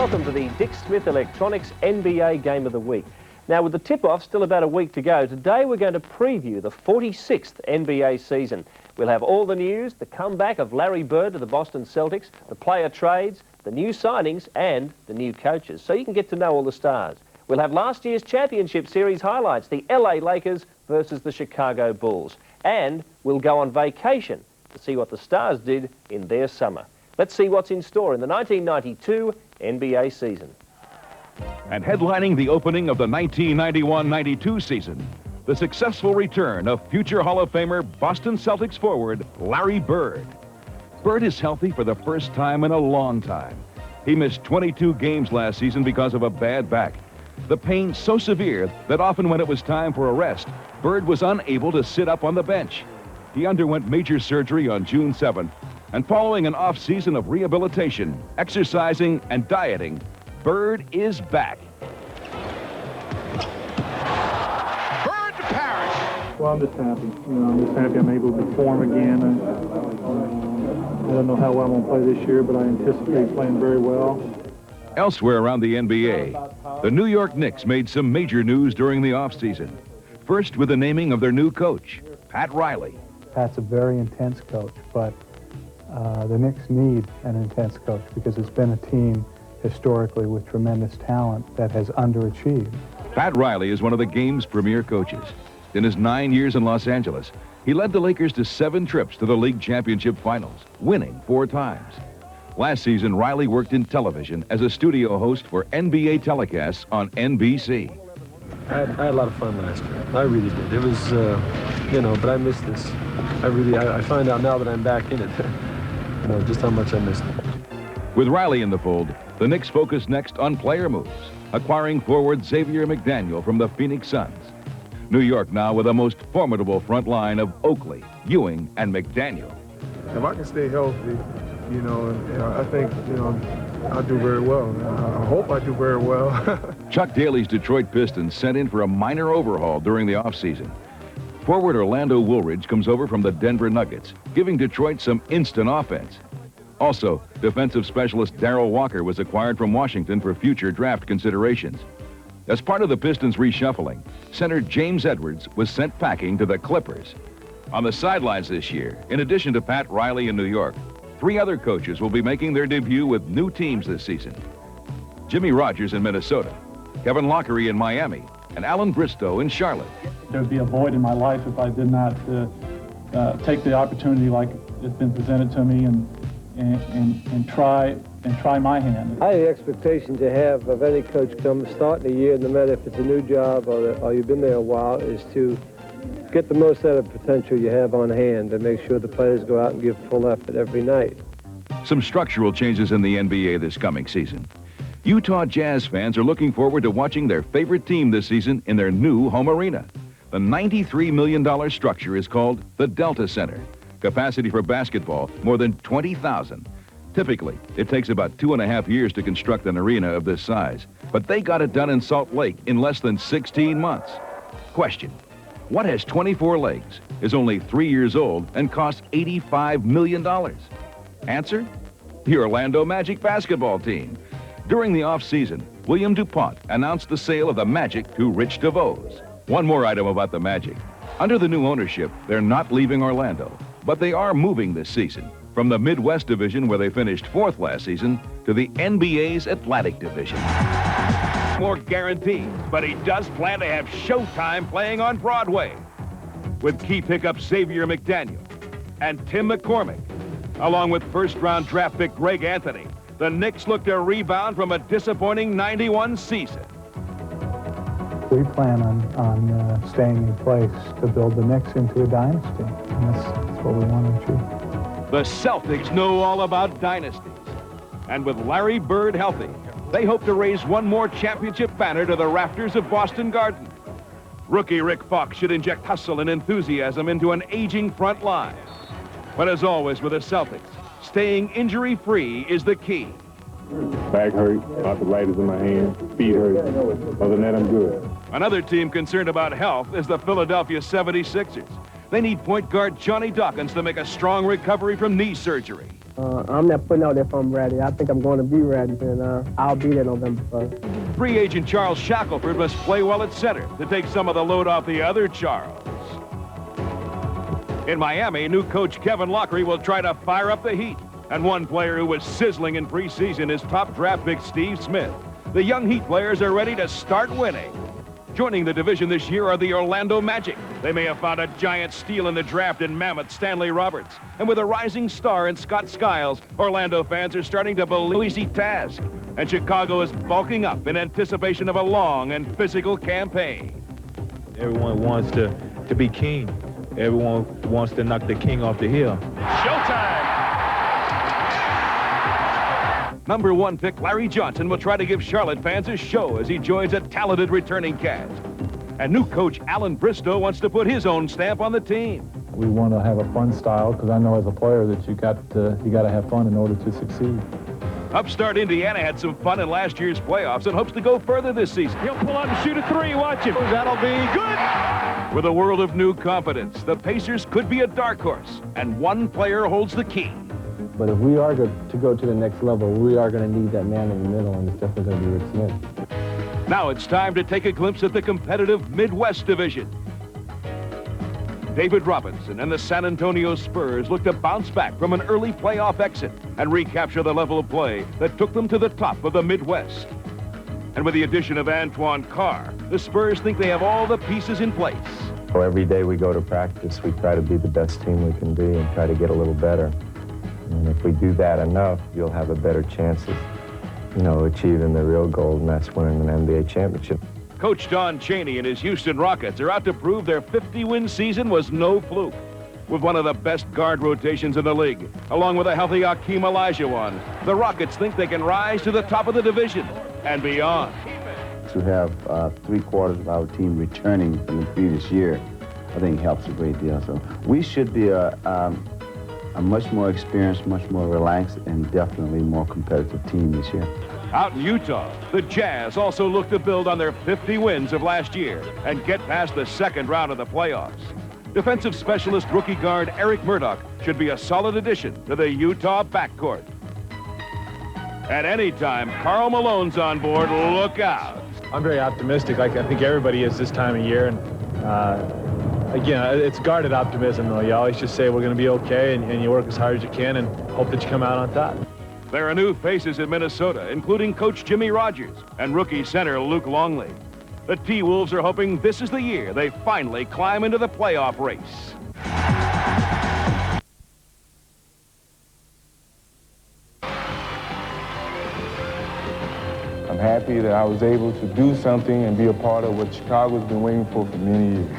welcome to the Dick Smith Electronics NBA Game of the Week. Now, with the tip-off still about a week to go, today we're going to preview the 46th NBA season. We'll have all the news, the comeback of Larry Bird to the Boston Celtics, the player trades, the new signings and the new coaches, so you can get to know all the stars. We'll have last year's championship series highlights, the LA Lakers versus the Chicago Bulls. And we'll go on vacation to see what the stars did in their summer. Let's see what's in store in the 1992 NBA season. And headlining the opening of the 1991-92 season, the successful return of future Hall of Famer Boston Celtics forward Larry Bird. Bird is healthy for the first time in a long time. He missed 22 games last season because of a bad back. The pain so severe that often when it was time for a rest, Bird was unable to sit up on the bench. He underwent major surgery on June 7th, and following an off-season of rehabilitation, exercising, and dieting, Bird is back. Bird to Parrish. Well, I'm just happy. I'm just happy I'm able to perform again. I don't know how well I'm going to play this year, but I anticipate playing very well. Elsewhere around the NBA, the New York Knicks made some major news during the offseason. First with the naming of their new coach, Pat Riley. Pat's a very intense coach, but the Knicks need an intense coach because it's been a team historically with tremendous talent that has underachieved. Pat Riley is one of the game's premier coaches. In his 9 years in Los Angeles, he led the Lakers to 7 trips to the league championship finals, winning 4 times. Last season, Riley worked in television as a studio host for NBA telecasts on NBC. I had a lot of fun last year. I really did. It was, but I missed this. I find out now that I'm back in it, just how much I missed it. With Riley in the fold, the Knicks focus next on player moves, acquiring forward Xavier McDaniel from the Phoenix Suns. New York now with a most formidable front line of Oakley, Ewing, and McDaniel. If I can stay healthy, I think, I'll do very well. I hope I do very well. Chuck Daly's Detroit Pistons sent in for a minor overhaul during the offseason. Forward Orlando Woolridge comes over from the Denver Nuggets, giving Detroit some instant offense. Also, defensive specialist Darrell Walker was acquired from Washington for future draft considerations. As part of the Pistons reshuffling, center James Edwards was sent packing to the Clippers. On the sidelines this year, in addition to Pat Riley in New York, 3 other coaches will be making their debut with new teams this season. Jimmy Rogers in Minnesota, Kevin Lockery in Miami, and Alan Bristow in Charlotte. There would be a void in my life if I did not take the opportunity like it's been presented to me and try my hand. I have the expectations you have of any coach starting a year, no matter if it's a new job or you've been there a while, is to get the most out of the potential you have on hand and make sure the players go out and give full effort every night. Some structural changes in the NBA this coming season. Utah Jazz fans are looking forward to watching their favorite team this season in their new home arena. The $93 million structure is called the Delta Center. Capacity for basketball, more than 20,000. Typically, it takes about 2.5 years to construct an arena of this size, but they got it done in Salt Lake in less than 16 months. Question: what has 24 legs, is only 3 years old, and costs $85 million? Answer: the Orlando Magic basketball team. During the off-season, William DuPont announced the sale of the Magic to Rich DeVos. One more item about the Magic. Under the new ownership, they're not leaving Orlando, but they are moving this season from the Midwest Division, where they finished 4th last season, to the NBA's Atlantic Division. More guarantees, but he does plan to have Showtime playing on Broadway with key pickup Xavier McDaniel and Tim McCormick, along with first-round draft pick Greg Anthony. The Knicks look to rebound from a disappointing 91 season. We plan on staying in place to build the Knicks into a dynasty, and that's what we want to achieve. The Celtics know all about dynasties, and with Larry Bird healthy, they hope to raise one more championship banner to the rafters of Boston Garden. Rookie Rick Fox should inject hustle and enthusiasm into an aging front line. But as always with the Celtics, staying injury-free is the key. Back hurt, arthritis in my hand, feet hurt. Other than that, I'm good. Another team concerned about health is the Philadelphia 76ers. They need point guard Johnny Dawkins to make a strong recovery from knee surgery. I'm not putting out there if I'm ready. I think I'm going to be ready, and I'll be there November 1st. Free agent Charles Shackelford must play well at center to take some of the load off the other Charles. In Miami, new coach Kevin Lockery will try to fire up the heat. And one player who was sizzling in preseason is top draft pick Steve Smith. The young Heat players are ready to start winning. Joining the division this year are the Orlando Magic. They may have found a giant steal in the draft in mammoth Stanley Roberts. And with a rising star in Scott Skiles, Orlando fans are starting to believe easy task. And Chicago is bulking up in anticipation of a long and physical campaign. Everyone wants to be king. Everyone wants to knock the king off the hill. Showtime! Number 1 pick Larry Johnson will try to give Charlotte fans a show as he joins a talented returning cast. And new coach Alan Bristow wants to put his own stamp on the team. We want to have a fun style because I know as a player that you got to have fun in order to succeed. Upstart Indiana had some fun in last year's playoffs and hopes to go further this season. He'll pull out and shoot a three. Watch him. That'll be good. With a world of new confidence, the Pacers could be a dark horse, and one player holds the key. But if we are to go to the next level, we are going to need that man in the middle, and it's definitely going to be Rick Smith. Now it's time to take a glimpse at the competitive Midwest Division. David Robinson and the San Antonio Spurs look to bounce back from an early playoff exit and recapture the level of play that took them to the top of the Midwest. And with the addition of Antoine Carr, the Spurs think they have all the pieces in place. So every day we go to practice, we try to be the best team we can be and try to get a little better. And if we do that enough, you'll have a better chance of, achieving the real goal, and that's winning an NBA championship. Coach Don Chaney and his Houston Rockets are out to prove their 50-win season was no fluke. With one of the best guard rotations in the league, along with a healthy Hakeem Olajuwon, the Rockets think they can rise to the top of the division and beyond. To have 3/4 of our team returning from the previous year, I think helps a great deal. So we should be a much more experienced, much more relaxed, and definitely more competitive team this year. Out in Utah, the Jazz also look to build on their 50 wins of last year and get past the second round of the playoffs. Defensive specialist rookie guard Eric Murdoch should be a solid addition to the Utah backcourt. At any time, Karl Malone's on board. Look out. I'm very optimistic. I think everybody is this time of year. And again, it's guarded optimism, though. You always just say we're going to be okay, and you work as hard as you can and hope that you come out on top. There are new faces in Minnesota, including coach Jimmy Rogers and rookie center Luke Longley. The T-Wolves are hoping this is the year they finally climb into the playoff race. I'm happy that I was able to do something and be a part of what Chicago's been waiting for many years.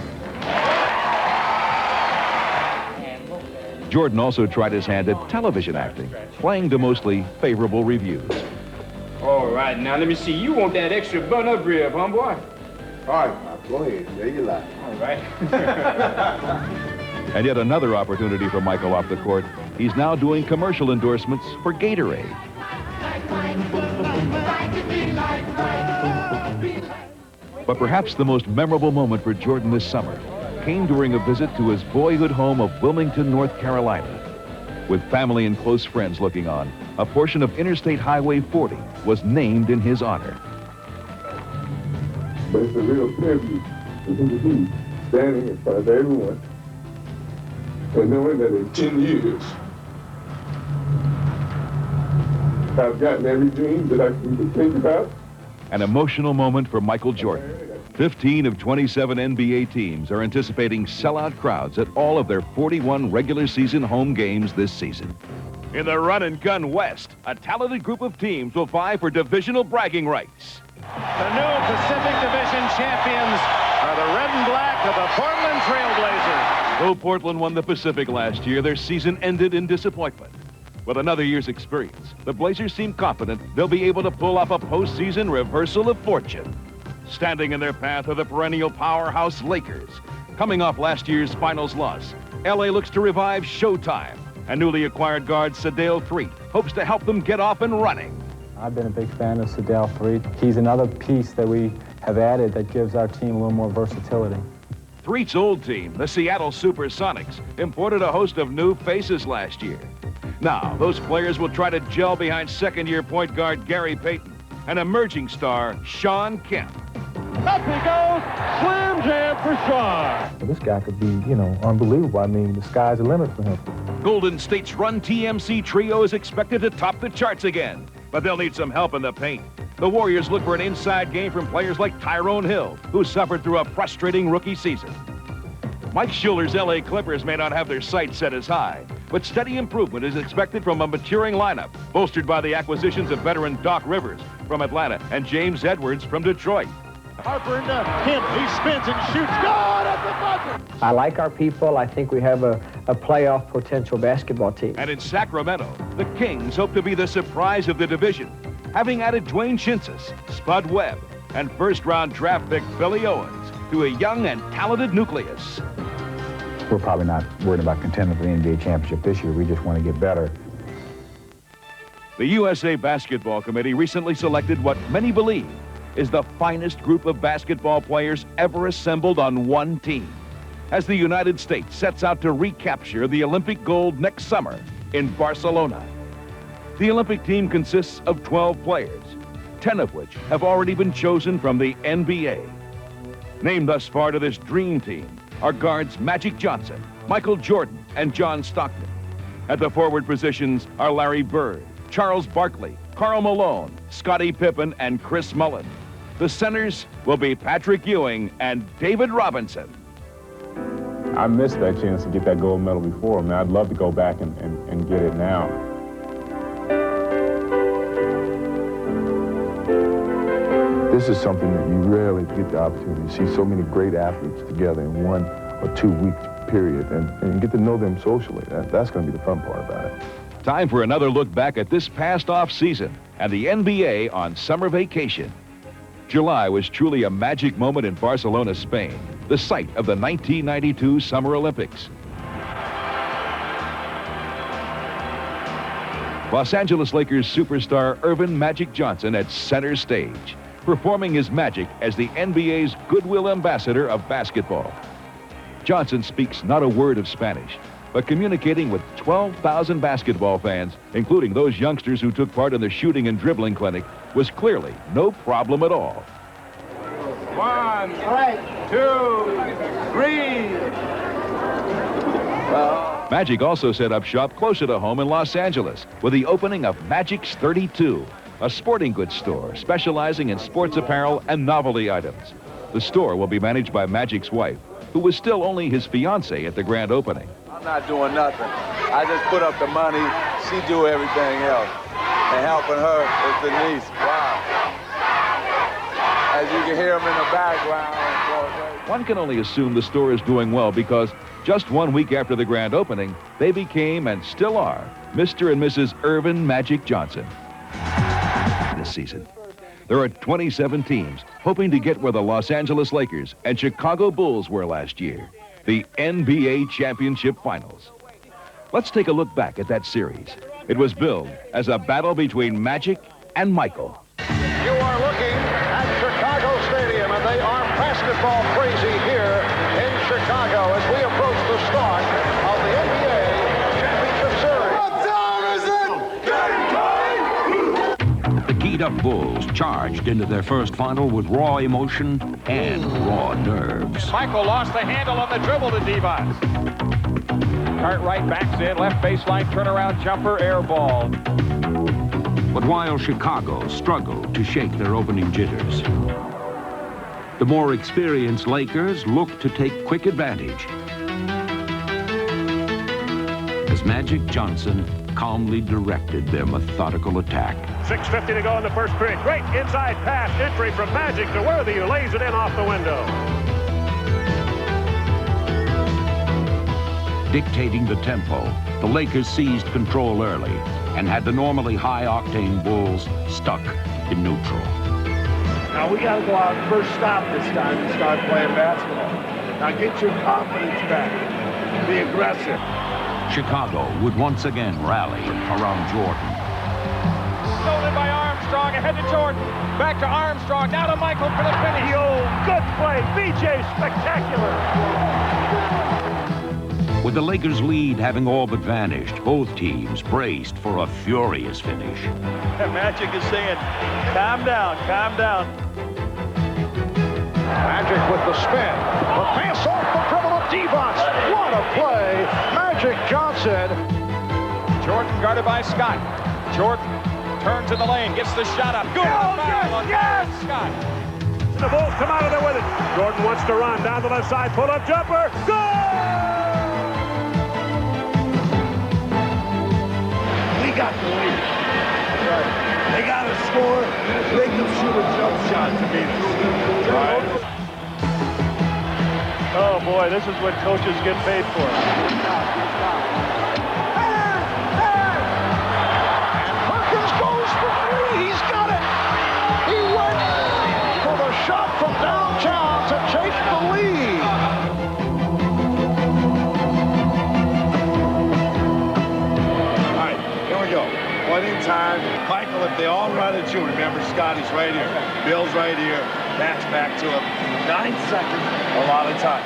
Jordan also tried his hand at television acting, playing to mostly favorable reviews. All right, now let me see. You want that extra bun-up rib, homeboy? All right, go ahead. There you lie. All right. And yet another opportunity for Michael off the court. He's now doing commercial endorsements for Gatorade. But perhaps the most memorable moment for Jordan this summer came during a visit to his boyhood home of Wilmington, North Carolina. With family and close friends looking on, a portion of Interstate Highway 40 was named in his honor. But it's a real privilege to be standing in front of everyone and knowing that in 10 years, I've gotten every dream that I can think about. An emotional moment for Michael Jordan. 15 of 27 NBA teams are anticipating sellout crowds at all of their 41 regular season home games this season. In the Run and Gun West, a talented group of teams will vie for divisional bragging rights. The new Pacific Division champions are the red and black of the Portland Trailblazers. Though Portland won the Pacific last year, their season ended in disappointment. With another year's experience, the Blazers seem confident they'll be able to pull off a postseason reversal of fortune. Standing in their path are the perennial powerhouse Lakers. Coming off last year's finals loss, LA looks to revive Showtime, and newly acquired guard Sedale Threatt hopes to help them get off and running. I've been a big fan of Sedale Threatt. He's another piece that we have added that gives our team a little more versatility. Threatt's old team, the Seattle Supersonics, imported a host of new faces last year. Now, those players will try to gel behind second-year point guard Gary Payton and emerging star Shawn Kemp. Up he goes, slam jam for Shawn. This guy could be, you know, unbelievable. I mean, the sky's the limit for him. Golden State's Run TMC trio is expected to top the charts again, but they'll need some help in the paint. The Warriors look for an inside game from players like Tyrone Hill, who suffered through a frustrating rookie season. Mike Schuller's LA Clippers may not have their sights set as high, but steady improvement is expected from a maturing lineup, bolstered by the acquisitions of veteran Doc Rivers from Atlanta and James Edwards from Detroit. Harper into him. He spins and shoots. Good at the buzzer. I like our people. I think we have a playoff potential basketball team. And in Sacramento, the Kings hope to be the surprise of the division, having added Dwayne Shinsis, Spud Webb, and first-round draft pick Billy Owens to a young and talented nucleus. We're probably not worried about contending for the NBA championship this year. We just want to get better. The USA Basketball Committee recently selected what many believe is the finest group of basketball players ever assembled on one team, as the United States sets out to recapture the Olympic gold next summer in Barcelona. The Olympic team consists of 12 players, 10 of which have already been chosen from the NBA. Named thus far to this dream team are guards Magic Johnson, Michael Jordan, and John Stockton. At the forward positions are Larry Bird, Charles Barkley, Karl Malone, Scottie Pippen, and Chris Mullin. The centers will be Patrick Ewing and David Robinson. I missed that chance to get that gold medal before. I mean, I'd love to go back and get it now. This is something that you rarely get the opportunity to see so many great athletes together in 1 or 2 week period and get to know them socially. That's going to be the fun part about it. Time for another look back at this past off season and the NBA on summer vacation. July was truly a magic moment in Barcelona, Spain, the site of the 1992 Summer Olympics. Los Angeles Lakers superstar Earvin Magic Johnson at center stage, performing his magic as the NBA's goodwill ambassador of basketball. Johnson speaks not a word of Spanish, but communicating with 12,000 basketball fans, including those youngsters who took part in the shooting and dribbling clinic, was clearly no problem at all. 1, 2, 3. Magic also set up shop closer to home in Los Angeles with the opening of Magic's 32, a sporting goods store specializing in sports apparel and novelty items. The store will be managed by Magic's wife, who was still only his fiancée at the grand opening. I'm not doing nothing. I just put up the money. She do everything else. And helping her is the niece. Wow. As you can hear them in the background. One can only assume the store is doing well because just 1 week after the grand opening, they became and still are Mr. and Mrs. Earvin Magic Johnson. This season, there are 27 teams hoping to get where the Los Angeles Lakers and Chicago Bulls were last year, the NBA Championship Finals. Let's take a look back at that series. It was billed as a battle between Magic and Michael. You are looking at Chicago Stadium, and they are basketball crazy here in Chicago as we approach the start of the NBA Championship Series. The keyed-up Bulls charged into their first final with raw emotion and raw nerves. Michael lost the handle on the dribble to Devon. Cartwright backs in, left baseline, turnaround jumper, air ball. But while Chicago struggled to shake their opening jitters, the more experienced Lakers looked to take quick advantage as Magic Johnson calmly directed their methodical attack. 6:50 to go in the first period. Great inside pass, entry from Magic to Worthy, who lays it in off the window. Dictating the tempo, the Lakers seized control early and had the normally high-octane Bulls stuck in neutral. Now we got to go out first stop this time and start playing basketball. Now get your confidence back. Be aggressive. Chicago would once again rally around Jordan. Stolen by Armstrong, ahead to Jordan. Back to Armstrong, now to Michael for the finish. Good play, BJ, spectacular. With the Lakers' lead having all but vanished, both teams braced for a furious finish. Magic is saying, calm down, calm down. Magic with the spin. The pass off the dribble of Devos. What a play. Magic Johnson. Jordan guarded by Scott. Jordan turns in the lane, gets the shot up. Good. Yes! Scott. And the Bulls come out of there with it. Jordan wants to run down the left side. Pull-up jumper. Goal! We got the lead. Right. They got to score. Make them shoot a jump shot to beat us. Right. Oh, boy, this is what coaches get paid for. Perkins goes for three. He's got it. He went for the shot from downtown to take the lead. All right, here we go. One in time. Michael, if they all run at you, remember Scotty's right here. Bill's right here. Match back to him. 9 seconds, a lot of time.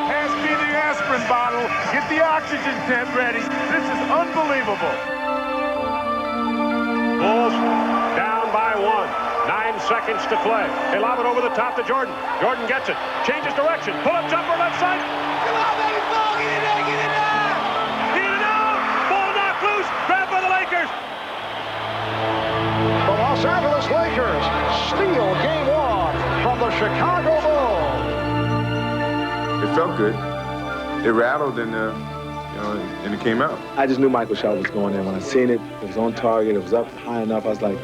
Pass me the aspirin bottle. Get the oxygen tent ready. This is unbelievable. Bulls down by 1. 9 seconds to play. They lob it over the top to Jordan. Jordan gets it. Changes direction. Pull-up jumper left side. Come on, baby, ball. Get it out. Get it out. Get it out. Ball knocked loose. Grabbed by the Lakers. The Los Angeles Lakers steal game 1 from the Chicago Bulls. It felt good. It rattled and and it came out. I just knew Michael shot was going in. When I seen it, it was on target. It was up high enough. I was like,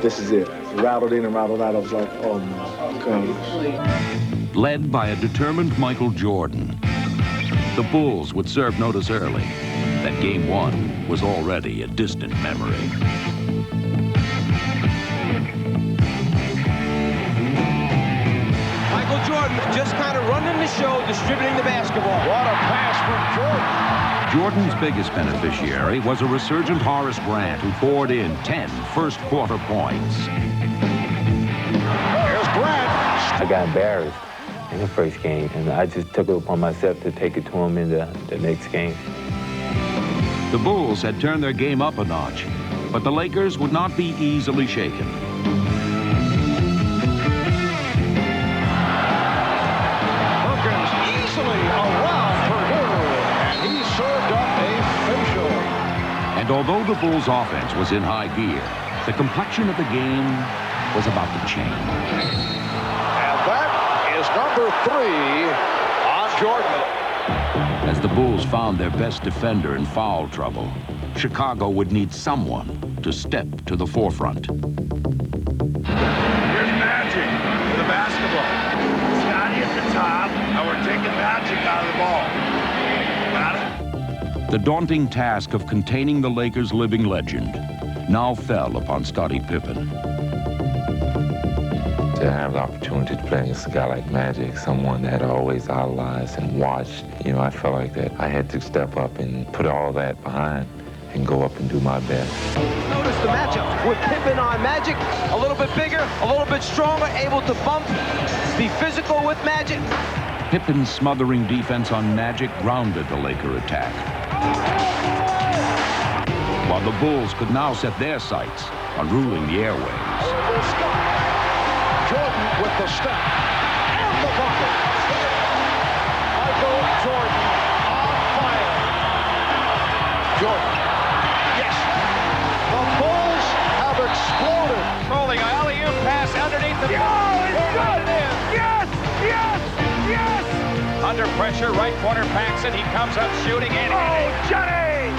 this is it. It rattled in and rattled out. I was like, oh no, come. Led by a determined Michael Jordan, the Bulls would serve notice early that Game 1 was already a distant memory. Michael Jordan just kind of running the show, distributing the basketball. What a pass from Jordan. Jordan's biggest beneficiary was a resurgent Horace Grant, who poured in 10 first-quarter points. Here's Grant. I got embarrassed in the first game, and I just took it upon myself to take it to him in the next game. The Bulls had turned their game up a notch, but the Lakers would not be easily shaken. Perkins easily around Purdue, and he served up a facial. And although the Bulls' offense was in high gear, the complexion of the game was about to change. And that is number 3 on Jordan. As the Bulls found their best defender in foul trouble, Chicago would need someone to step to the forefront. Here's Magic with the basketball. Scotty at the top, and we're taking Magic out of the ball. Got it? The daunting task of containing the Lakers' living legend now fell upon Scottie Pippen. To have the opportunity to play against a guy like Magic, someone that I always idolized and watched, I felt like that I had to step up and put all that behind and go up and do my best. Notice the matchup with Pippen on Magic, a little bit bigger, a little bit stronger, able to bump, be physical with Magic. Pippen's smothering defense on Magic grounded the Laker attack, while the Bulls could now set their sights on ruling the airwaves. Jordan with the step and the bucket. Michael Jordan on fire. Jordan. Yes. The Bulls have exploded. Rolling alley-oop pass underneath the Oh, it's good. Yes, yes, yes. Under pressure, right corner Paxson. He comes up shooting and Oh, Johnny.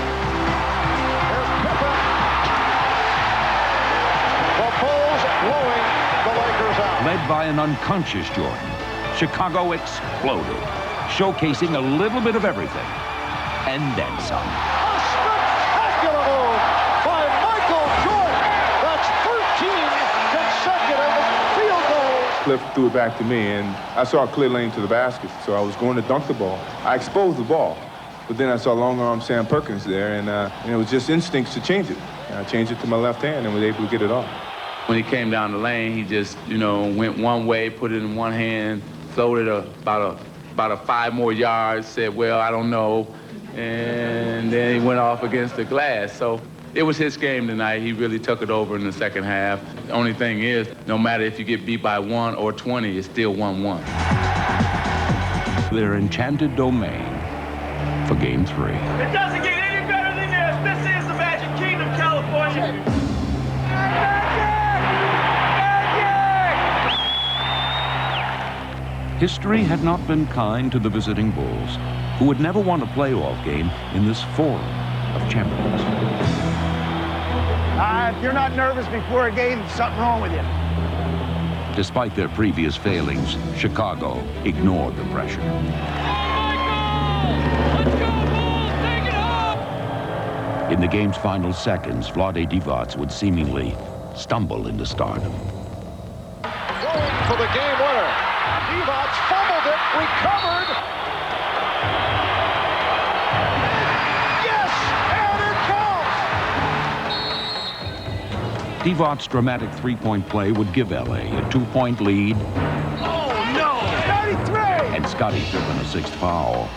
Here's Pippen. The Bulls blowing the Lakers out. Led by an unconscious Jordan, Chicago exploded, showcasing a little bit of everything, and then some. A spectacular move by Michael Jordan. That's 13 consecutive field goals. Cliff threw it back to me, and I saw a clear lane to the basket, so I was going to dunk the ball. I exposed the ball, but then I saw long-arm Sam Perkins there, and it was just instincts to change it. And I changed it to my left hand and was able to get it off. When he came down the lane, he just, went one way, put it in one hand, floated about about 5 more yards, said, well, I don't know. And then he went off against the glass. So it was his game tonight. He really took it over in the second half. The only thing is, no matter if you get beat by 1 or 20, it's still 1-1. Their enchanted domain for Game 3. It doesn't get any better than this. This is the Magic Kingdom, California. History had not been kind to the visiting Bulls, who had never won a playoff game in this forum of champions. If you're not nervous before a game, there's something wrong with you. Despite their previous failings, Chicago ignored the pressure. In the game's final seconds, Vlade Divac would seemingly stumble into stardom. Going for the game winner. Divac fumbled it, recovered. Yes, and it counts. Divac's dramatic three-point play would give LA a 2-point lead. Oh, no! 33! And Scottie Pippen a 6th foul.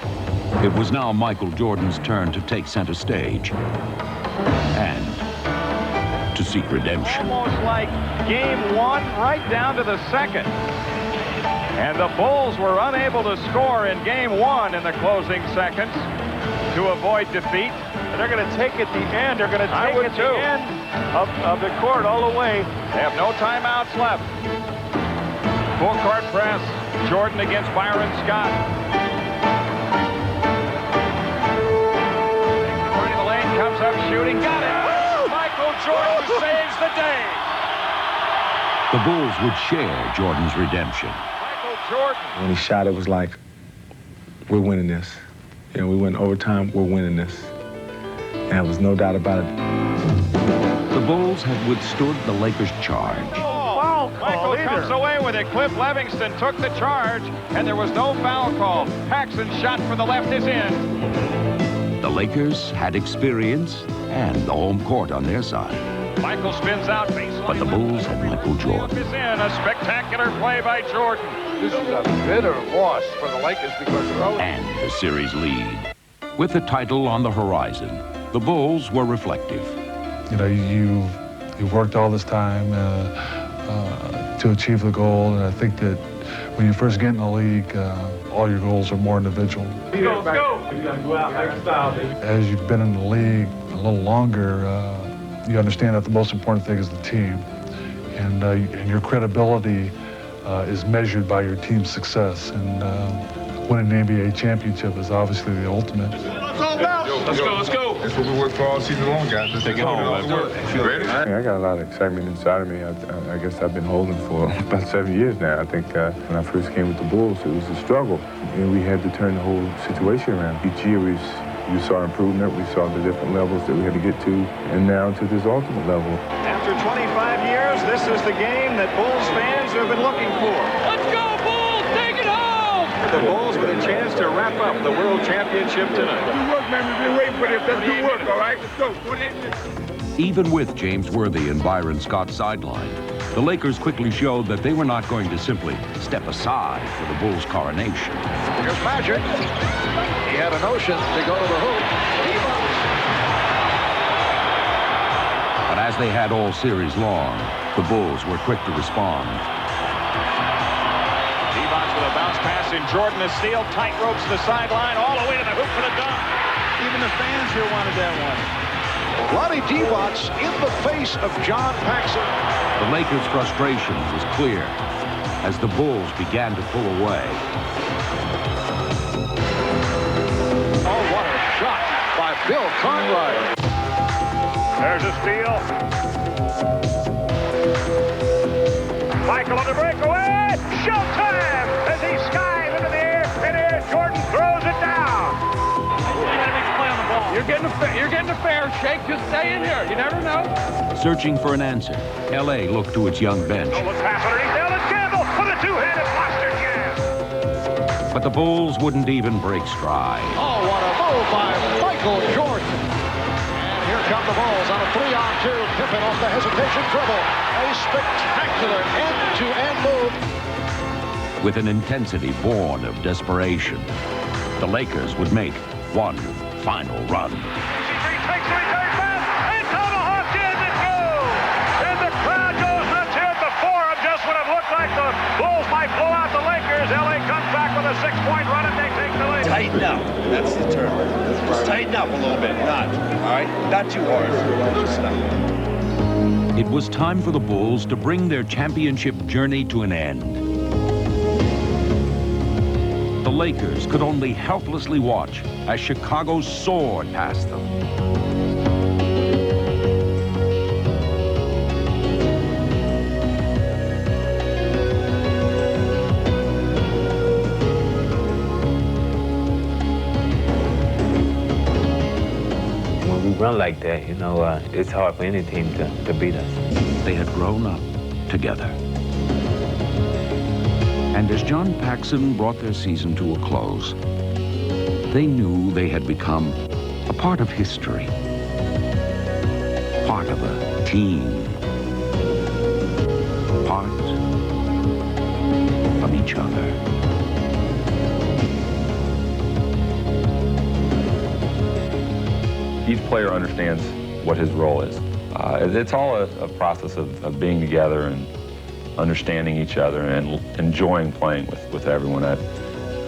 It was now Michael Jordan's turn to take center stage and to seek redemption. Almost like Game 1 right down to the second. And the Bulls were unable to score in Game 1 in the closing seconds to avoid defeat. And they're going to take it the end. They're going to take it the end of the court all the way. They have no timeouts left. Full court press. Jordan against Byron Scott. The lane comes up shooting. Got it. Michael Jordan saves the day. The Bulls would share Jordan's redemption. Jordan. When he shot, it was like, we're winning this. You know, we went overtime, we're winning this. And there was no doubt about it. The Bulls had withstood the Lakers' charge. Michael comes away with it. Cliff Levingston took the charge, and there was no foul call. Paxson's shot for the left is in. The Lakers had experience and the home court on their side. Michael spins out baseline. But the Bulls had Michael Jordan. Is in a spectacular play by Jordan. This is a bitter loss for the Lakers because of those. And the series lead. With the title on the horizon, the Bulls were reflective. You know, you worked all this time to achieve the goal, and I think that when you first get in the league, all your goals are more individual. Let's go. As you've been in the league a little longer, you understand that the most important thing is the team, and your credibility is measured by your team's success, and winning an NBA championship is obviously the ultimate. Let's go. That's what we work for all season long, guys. Let's take it home. You ready? I got a lot of excitement inside of me. I guess I've been holding for about 7 years now. I think when I first came with the Bulls, it was a struggle, and we had to turn the whole situation around. Each year we saw improvement. We saw the different levels that we had to get to, and now to this ultimate level. After 25 years, this is the game that Bulls fans have been looking for. Let's go, Bulls! Take it home! The Bulls with a chance to wrap up the World Championship tonight. Good work, man. We've been waiting for this. Let's do work, all right? Let's go. Even with James Worthy and Byron Scott sidelined, the Lakers quickly showed that they were not going to simply step aside for the Bulls' coronation. Here's Magic. He had a notion to go to the hoop. But as they had all series long, the Bulls were quick to respond. Divac with a bounce pass in Jordan, a steal, tight ropes to the sideline, all the way to the hoop for the dunk. Even the fans here wanted that one. Vlade Divac in the face of John Paxson. The Lakers' frustration was clear as the Bulls began to pull away. Oh, what a shot by Bill Cartwright. There's a steal. Michael on the breakaway. Showtime as he skies into the air. And here Jordan throws it down. You're getting a fair shake. Just stay in here. You never know. Searching for an answer, L.A. looked to its young bench. Oh, let's pass underneath Ellis Campbell with a two-handed monster jam. But the Bulls wouldn't even break stride. Oh, what a move by Michael Jordan. And here come the Bulls on a 3-on-2. Pippen off the hesitation dribble. A spectacular end-to-end move. with an intensity born of desperation. The Lakers would make one final run. Bulls might blow out the Lakers. LA comes back with a 6-point run and they take the lead. Tighten up. That's the term. Just tighten up a little bit. Not, all right? Not too hard. Just enough. It was time for the Bulls to bring their championship journey to an end. The Lakers could only helplessly watch as Chicago soared past them. Run like that, you know, it's hard for any team to beat us. They had grown up together. And as John Paxson brought their season to a close, they knew they had become a part of history, part of a team, part of each other. Each player understands what his role is. It's all a process of being together and understanding each other and enjoying playing with everyone. I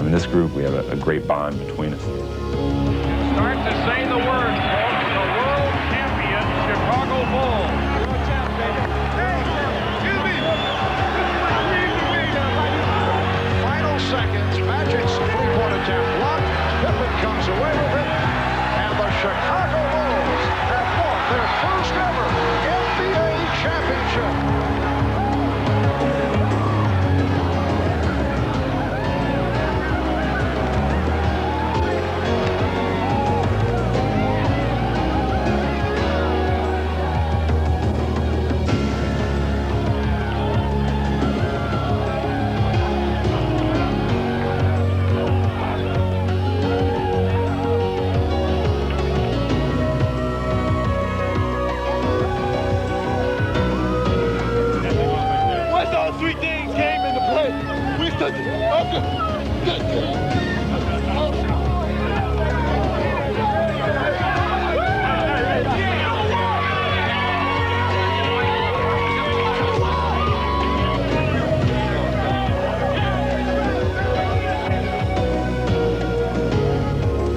mean, this group, we have a great bond between us. Start to say the words, folks. The world champion Chicago Bulls. Final seconds, Magic's three-point attempt blocked. Pippen comes away with it. And the Chicago Bulls have won their first ever NBA championship.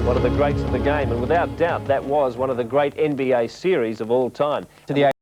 One of the greats of the game, and without doubt, that was one of the great NBA series of all time. To the